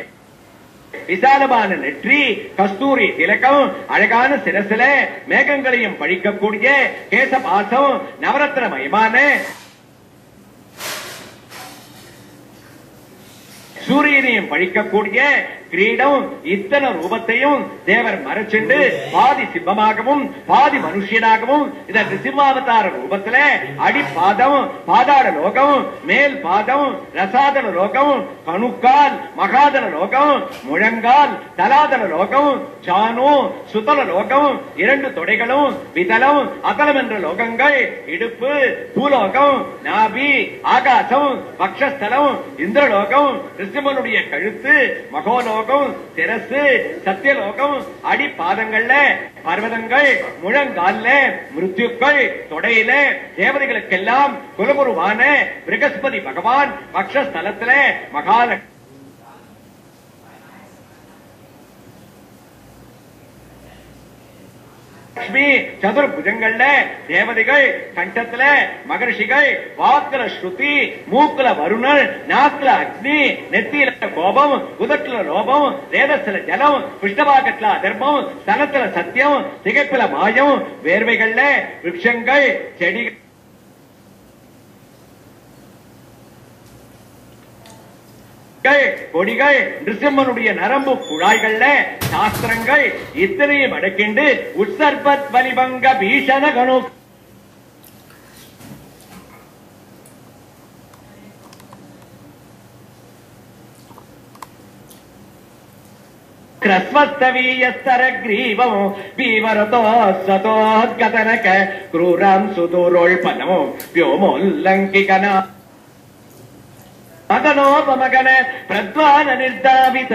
Speaker 1: விசாலமான நெற்றி, கஸ்தூரி திலகம், அழகான சிரசில மேகங்களையும் பழிக்கக்கூடிய கேசபாசம், நவரத்னமயமான சூரியனையும் பழிக்கக்கூடிய கிரீடம் இத்தனை ரூபத்தையும் தேவர் மறைச்சுண்டு பாதி சிம்மமாகவும் பாதி மனுஷியனாகவும் இந்த நிருசிம்மாவதார ரூபத்துல அடிப்பாதம் பாதாள லோகம், மேல் பாதம் ரசாதன லோகம், கணுக்கால் மகாதன லோகம், முழங்கால் தலாதன லோகம், ஜானு சுதல லோகம், 2 தொடைகளும் விதலம் அகலம் என்ற லோகங்கள், இடுப்பு பூலோகம், நாபி ஆகாசம், பக்ஷஸ்தலம் இந்திரலோகம், நிருசிம்மனுடைய கழுத்து மகோலோகம், சிரசு சத்தியலோகம், அடிப்பாதங்கள்ல பர்வதங்கள், முழங்கால்ல மிருத்யுக்கள், தொடையில தேவதைகளுக்கெல்லாம் குலகுருவான பிரகஸ்பதி பகவான், பக்ஷஸ்தலத்துல மகாலட்சுமி சதுர்புஜங்கள்ல தேவதைகள், கண்டத்துல மகர்ஷிகள், வாக்குல ஸ்ருதி, மூக்குல வருணன், நாக்குல அக்னி, நெத்தியில கோபம், உதட்டுல லோபம், வேதத்துல ஜலம், புஷ்டபாகத்துல அதர்மம், ஸ்தலத்துல சத்தியம், திகைப்புல மாயம், வேர்வைகள்ல விருட்சங்கள் செடிகள் கொடிகள், நிருசிம்மனுடைய நரம்பு குழாய்கள்ல சாஸ்திரங்கள் இத்தனையும் அடக்கிண்டு உற்சர்பத் வலிபங்க பீஷண கணு கிரஸ்வஸ்தவீயஸ்தரக்ரீவம் பீவரதோ சதோத்கதனக க்ரூரம் சுதூரோல்பனமோ व्योमोल्लङ्घिकना மகனோபமகன பிரத்வான நிர்தாவித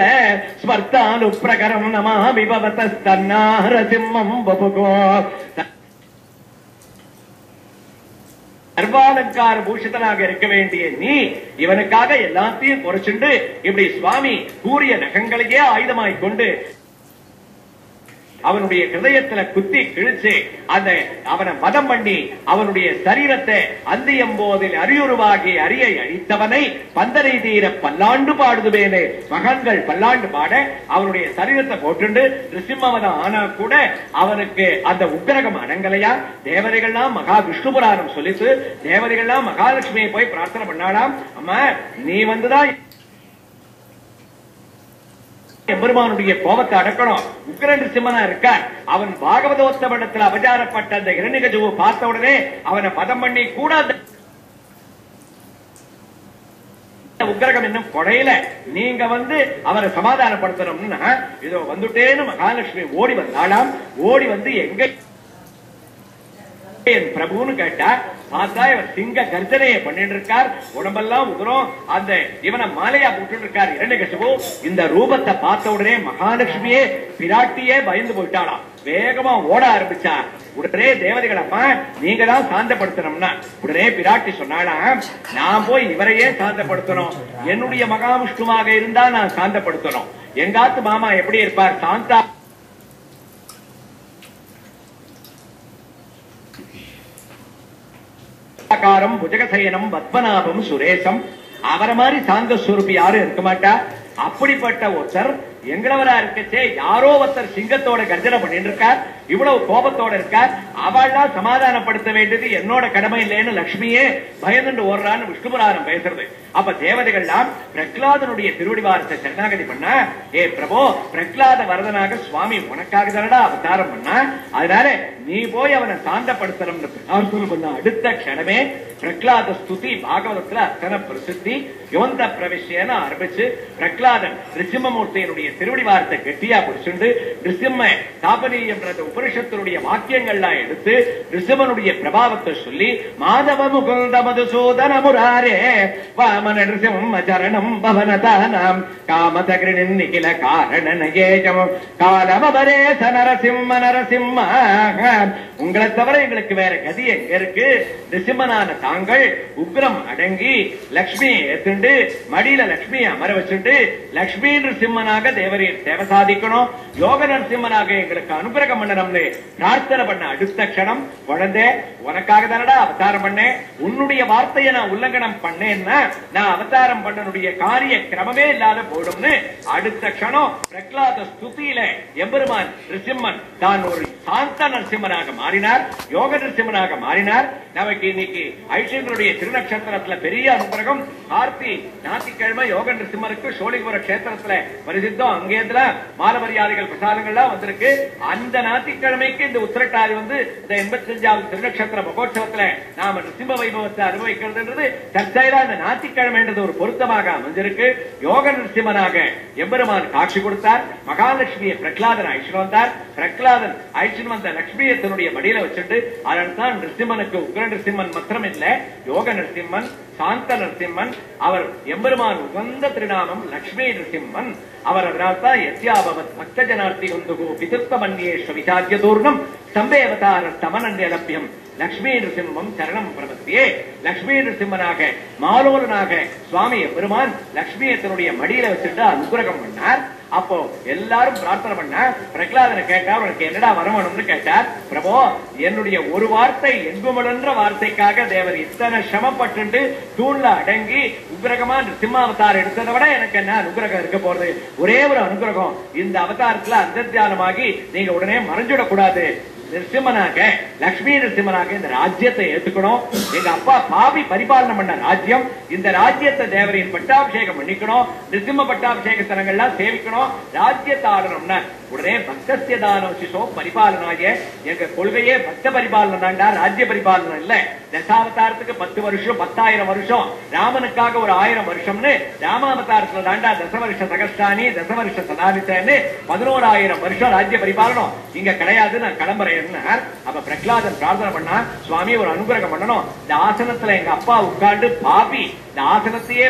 Speaker 1: ஸ்வர்த்தானுப்ரகரம் நமாமி பவதஸ்தன்னாரசிம்மம் பபுகோ. சர்வாலங்கார பூஷிதனாக இருக்க வேண்டிய நீ இவனுக்காக எல்லாத்தையும் குறைச்சுண்டு இப்படி சுவாமி கூறிய நகங்களையே ஆயுதமாய் கொண்டு அவனுடைய ஹிருதயத்துல குத்தி கிழிச்சு அந்த அவனை மதம் பண்ணி அவனுடைய சரீரத்தை அந்தியம் போதில் அரியுருவாகி அரியை அழித்தவனை பந்தனை தீர பல்லாண்டு பாடுதுவேனே. மகான்கள் பல்லாண்டு பாட அவனுடைய சரீரத்தை போட்டுண்டு நிருசிம்மவனம் ஆனா கூட அவனுக்கு அந்த உக்கிரகம் அடங்கலையா. தேவதைகள்லாம் மகா விஷ்ணு புராணம் சொல்லிட்டு தேவதைகள்லாம் மகாலட்சுமியை போய் பிரார்த்தனை பண்ணாலாம். அம்மா நீ வந்துதான் எம்பெருமானுடைய கோபத்தை அடக்கணும். உக்கிர நிருசிம்மனா இருக்கார். அவன் பாகவதோத்தமனத்தில் அபச்சாரப்பட்ட அந்த இரணிகஜுவை பார்த்த உடனே அவனை பதம் பண்ணி கூட உக்கிரகம் இன்னும் கொடையில நீங்க வந்து அவரை சமாதானப்படுத்தணும்னா இதோ வந்துட்டேன்னு மகாலட்சுமி ஓடி வந்தாலாம். ஓடி வந்து எங்க என் பிரபுன்னு கேட்டா பார்த்தா இவர் சிங்க கர்ஜனையை பண்ணிட்டு இருக்கார். உடம்பெல்லாம் உதிரும். அந்த இவனை மாலையா போட்டு இருக்கார் இரண்யகசிபு. இந்த ரூபத்தை பார்த்த உடனே மகாலட்சுமியே பிராட்டியே பயந்து போயிட்டாளாம். வேகமா ஓட ஆரம்பிச்சா. உடனே தேவதைகள் அம்மா நீங்க தான் சாந்தப்படுத்தணும்னா உடனே பிராட்டி சொன்னாலாம் நான் போய் இவரையே சாந்தப்படுத்தணும். என்னுடைய மகாவிஷ்ணுவாக இருந்தா நான் சாந்தப்படுத்தணும். எங்காத்து மாமா எப்படி இருப்பார் சாந்தா புஜகசயனம் பத்மநாபம் சுரேசம் அவரை மாதிரி சாந்த ஸ்வரூபி யாரும் இருக்க மாட்டா. அப்படிப்பட்ட ஒருத்தர் எங்களவரா இருக்கச்சே யாரோ ஒருத்தர் சிங்கத்தோட கர்ஜனை பண்ணிட்டு இருக்கார். இவ்வளவு கோபத்தோட இருக்கார். அவள்லாம் சமாதானப்படுத்த வேண்டியது என்னோட கடமை இல்லைன்னு லட்சுமியே பயந்துட்டு ஓடுறான்னு விஷ்ணு புராணம் பேசுறது. அப்ப தேவதைகள்லாம் பிரகலாதனுடைய திருவடிவாரத்தை சரணாகதி பண்ணா ஏ பிரபோ பிரகலாத வரதனாக சுவாமி உனக்காக தானடா அவதாரம் பண்ணா. அதனால நீ போய் அவனை சாந்தப்படுத்தணும்னு பிரார்த்தனை பண்ண அடுத்த க்ஷணமே பிரகலாத ஸ்துதி பாகவதத்துல அத்தனை பிரசித்தி யோந்த பிரவிஷ்யன ஆரம்பிச்சு பிரகலாதன் நிருசிம்மமூர்த்தியினுடைய திருவடி வார்த்தை கெட்டியா பிடிச்சுண்டு நிருசிம்ம தாபனீயம்ன்றது உபனிஷத்தினுடைய வாக்கியங்கள்லாம் எடுத்து நிருசிம்மனுடைய பிரபாவத்தை சொல்லி மாதவ முகுந்த மதுசூதன முராரே வாமன நிருசிம்ம சரணம் பவனதானாம் காமதகிரின் நிகில காரண நகேஜம் காலமபரே நரசிம்ம நரசிம்ம. உங்களை தவிர எங்களுக்கு வேற கதி எங்க இருக்கு? நிருசிம்மனான தாங்கள் உக்ரம் அடங்கி லட்சுமியை ஏத்துண்டு மடியில லட்சுமியை அமர வச்சுட்டு லட்சுமி நிருசிம்மனாக தேவரீர் சேவை சாதிக்கணும். யோக நரசிம்மனாக எங்களுக்கு அனுகிரகம் பண்ண பண்ணணும்னு பிரார்த்தனை பண்ண அடுத்த க்ஷணம், குழந்தை உனக்காக தானடா அவதாரம் பண்ணேன், உன்னுடைய வார்த்தையை நான் உல்லங்கனம் பண்ணேன்னா நான் அவதாரம் பண்ணனுடைய காரிய கிரமமே இல்லாத போயிடும்னு அடுத்த க்ஷணம் பிரகலாத ஸ்துதியில எம்பெருமான் நிருசிம்மன் தான் ஒரு சாந்த நரசிம்மனாக மாறினார், யோக நரசிம்மனாக மாறினார். நமக்கு இன்னைக்கு ஐஷங்கருடைய திருநக்ஷத்திரத்துல பெரிய அனுகிரகம். கார்த்தி ஞாயிற்றுக்கிழமை யோக நரசிம்மருக்கு சோழிபுர கஷேத்திரத்துல பரிசித்தம், அங்கேந்திர மால மரியாதைகள் பிரசாதங்கள்லாம் வந்திருக்கு. அந்த ஞாயிற்றுக்கிழமைக்கு இந்த உத்திரட்டாதி வந்து இந்த 85வது திருநக்ஷத்திர மகோத்சவத்துல நாம நரசிம்ம வைபவத்தை அனுபவிக்கிறதுன்றது தற்செயலா இந்த ஞாயிற்றுக்கிழமைன்றது ஒரு பொருத்தமாக அமைஞ்சிருக்கு. யோக நரசிம்மனாக எம்பெருமான் காட்சி கொடுத்தார். மகாலட்சுமியை பிரகலாதன் ஐஷன் வந்தார். பிரகலாதன் ஐஷன் வந்த லட்சுமியை தன்னுடைய மடியில வச்சுட்டு அதன் தான் நரசிம்மனுக்கு உக்ர நரசிம்மன் மாத்திரம் இல்ல, யோக நரசிம்மன், சாந்த நரசிம்மன். அவர் எம்பெருமான் உகந்த திருநாமம் லட்சுமி நரசிம்மன். அவர் அதனால்தான் யத்யாபவத் பக்த ஜனார்த்தி ஒந்துகு பிதிர்த்த மன்யேஷ விசாரிய தூர்ணம் சம்பேவதார தமனன்யலப்யம் லட்சுமி நரசிம்மம் சரணம் பிரபத்தியே. லட்சுமி நரசிம்மனாக மாலோலனாக சுவாமி எம்பெருமான் லட்சுமியை தன்னுடைய மடியில வச்சுட்டு அனுகிரகம் பண்ணார். அப்போ எல்லாரும் பிரார்த்தனை பண்ண பிரகலாதனை கேட்டார், உனக்கு என்னடா வரணும்னு கேட்டார். பிரபோ, என்னுடைய ஒரு வார்த்தை என்புமலன்ற வார்த்தைக்காக தேவர் இத்தனை சிரமப்பட்டு தூண்ல அடங்கி உக்ரகமா சிம்மாவதாரம் எடுத்ததை விட எனக்கு என்ன அனுகிரகம் இருக்க போறது? ஒரே ஒரு அனுகிரகம், இந்த அவதாரத்துல அந்தர்த்தியானமாகி நீங்க உடனே மறைஞ்சிடக்கூடாது. நரசிம்மனாக லட்சுமி நரசிம்மனாக இந்த ராஜ்யத்தை ஏத்துக்கணும். எங்க அப்பா பாவி பரிபாலனை பண்ண ராஜ்யம், இந்த ராஜ்யத்தை தேவரின் பட்டாபிஷேகம் பண்ணிக்கணும், நிருசிம்ம பட்டாபிஷேக ஸ்தலங்கள்லாம் சேவிக்கணும், ராஜ்யத்தை ஆடணும்னா உடனே பக்தஸ்ய தானம் சிசோ பரிபாலனாய. எங்க கொள்கையே பக்த பரிபாலனை தாண்டா, ராஜ்ய பரிபாலனை இல்ல. தசாவதாரத்துக்கு 10 வருஷம் 10,000 வருஷம், ராமனுக்காக ஒரு 1000 வருஷம்னு ராமாவதாரத்துல தாண்டா தச வருஷ சகஸ்டானி தச வருஷ சதாபித்தன்னு 11,000 வருஷம் ராஜ்ய பரிபாலனம் இங்க கிடையாது, நான் கிளம்புறேன். அப்ப பிரகலாதன் பிரார்த்தனை பண்ணா, சுவாமி ஒரு அனுகிரகம் பண்ணணும், இந்த ஆசனத்துல எங்க அப்பா உட்கார்ந்து பாபி, இந்த ஆசனத்தையே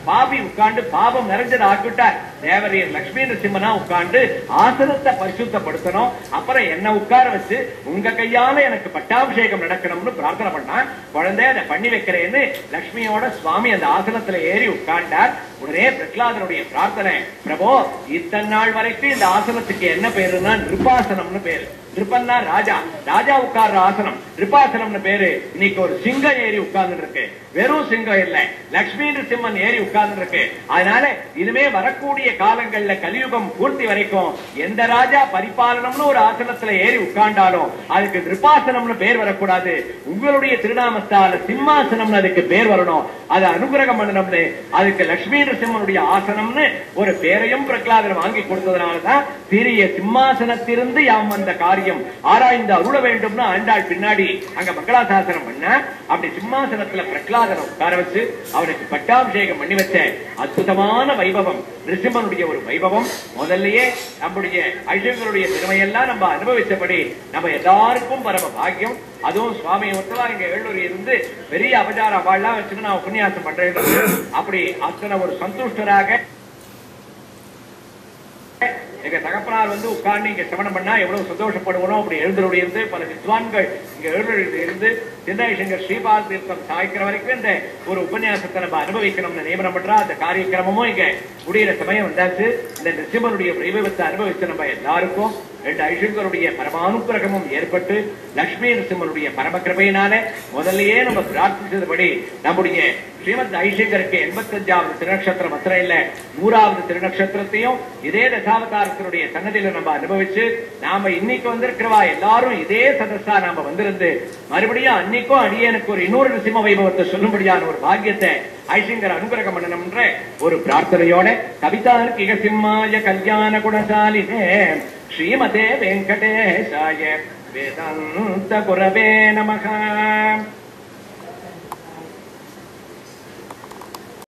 Speaker 1: பாபி உட்கார்ந்து பாபம் நிறைஞ்சதை ஆக்கிவிட்டார். தேவரையர் லட்சுமி நரசிம்மனா உட்கார்ந்து ஆசனத்தை பரிசுத்தப்படுத்தணும், அப்புறம் என்ன உட்கார வச்சு உங்க கையால எனக்கு பட்டாபிஷேகம் நடக்கணும்னு பிரார்த்தனை பண்ணா. குழந்தை அதை பண்ணி வைக்கிறேன்னு லட்சுமியோட சுவாமி அந்த ஆசனத்துல ஏறி உட்கார்ந்தார். உடனே பிரகலாதனுடைய பிரார்த்தனை, பிரபோ இத்தனை நாள் வரைக்கும் இந்த ஆசனத்துக்கு என்ன பேருன்னா நிருபாசனம்னு பேரு. நிருபன்னா ராஜா, ராஜா உட்கார்ற ஆசனம், நிருபாசனம்னு பேரு. இன்னைக்கு ஒரு சிங்கம் ஏறி உட்கார்ந்து இருக்கு, வெறும் சிங்கம் இல்ல, லட்சுமி நரசிம்மன் ஏறி உட்கார்ந்து இருக்கு. அதனால இனிமே வரக்கூடிய காலங்கள்ல கலியுகம் பூர்த்தி வரைக்கும் எந்த ராஜா பரிபாலனம்னு ஒரு ஆசனத்துல ஏறி உட்கார்ந்தாலும் அதுக்கு நிருபாசனம்னு பேர் வரக்கூடாது, உங்களுடைய திருநாமத்தால சிம்மாசனம்னு அதுக்கு பேர் வரணும். அது அனுகிரகம் பண்ணணும்னு அதுக்கு லட்சுமி நரசிம்மனுடைய ஆசனம்னு ஒரு பேரையும் பிரகலாதன் வாங்கி கொடுத்ததுனாலதான் சிறிய சிம்மாசனத்திலிருந்து யாம் வந்த காரியம் ஆராய்ந்து அருள வேண்டும்னு ஆண்டாள் பின்னாடி அங்க மங்களாசாசனம் பண்ண. அப்படி சிம்மாசனத்துல பிரகலாதனை உட்கார வச்சு அவனுக்கு பட்டாபிஷேகம் பண்ணி வச்ச அற்புதமான வைபவம் நிருசிம்மனுடைய ஒரு வைபவம். முதல்லயே நம்முடைய ஐஷங்களுடைய திறமையெல்லாம் நம்ம அனுபவிச்சபடி நம்ம எல்லாருக்கும் பரம பாக்கியம். அதுவும் சுவாமி ஒருத்தவா இங்க எழுநூறு இருந்து பெரிய அபச்சார அவாள்லாம் வச்சுட்டு நான் உபன்யாசம் பண்றேன். அப்படி அத்தனை ஒரு சந்துஷ்டராக எங்க தகப்பனார் வந்து உட்கார்ந்து இங்க சிரவணம் பண்ணா எவ்வளவு சந்தோஷப்படுவோம். அப்படி எழுந்தருடைய இருந்து பல வித்வான்கள் இங்க எழுநூறு இருந்து சிந்தாய்சங்கர் ஸ்ரீபால் தீர்த்தம் சாய்க்கிற வரைக்கும் இந்த ஒரு உபன்யாசத்தை நம்ம அனுபவிக்கணும்னு நியமனம் பண்றா. அந்த காரியக்கிரமமும் இங்க முடிகிற சமயம் வந்தாச்சு. இந்த நிருசிம்மனுடைய வைபவத்தை அனுபவிச்சு நம்ம எல்லாருக்கும் 2 ஐஷங்கருடைய பரமானுக்கிரகமும் ஏற்பட்டு லட்சுமி நரசிம்மனுடைய பரம கிருபையினால முதல்லயே நம்ம பிரார்த்திச்சதுபடி நம்முடைய ஸ்ரீமத் ஐஷங்கருக்கு 85வது திருநக்ஷத்திரம் மாத்திரம் இல்ல 100வது திருநக்ஷத்திரத்தையும் இதே தசாவதாரத்தினுடைய சன்னதியில நம்ம அனுபவிச்சு நாம இன்னைக்கு வந்திருக்கிறவா எல்லாரும் இதே சதஸா நாம வந்திருந்து மறுபடியும் அன்னைக்கும் அடியனுக்கு ஒரு இன்னொரு நரசிம்ம வைபவத்தை சொல்லும்படியான ஒரு பாக்கியத்தை ஐஷங்கர் அனுகிரகம் பண்ணணும்ன்ற ஒரு பிரார்த்தனையோட கவிதார்க்கிக சிம்மாய கல்யாண குணசாலினே ஸ்ரீமதே வெங்கடேசாய வேதாந்த குரவே நமஹ.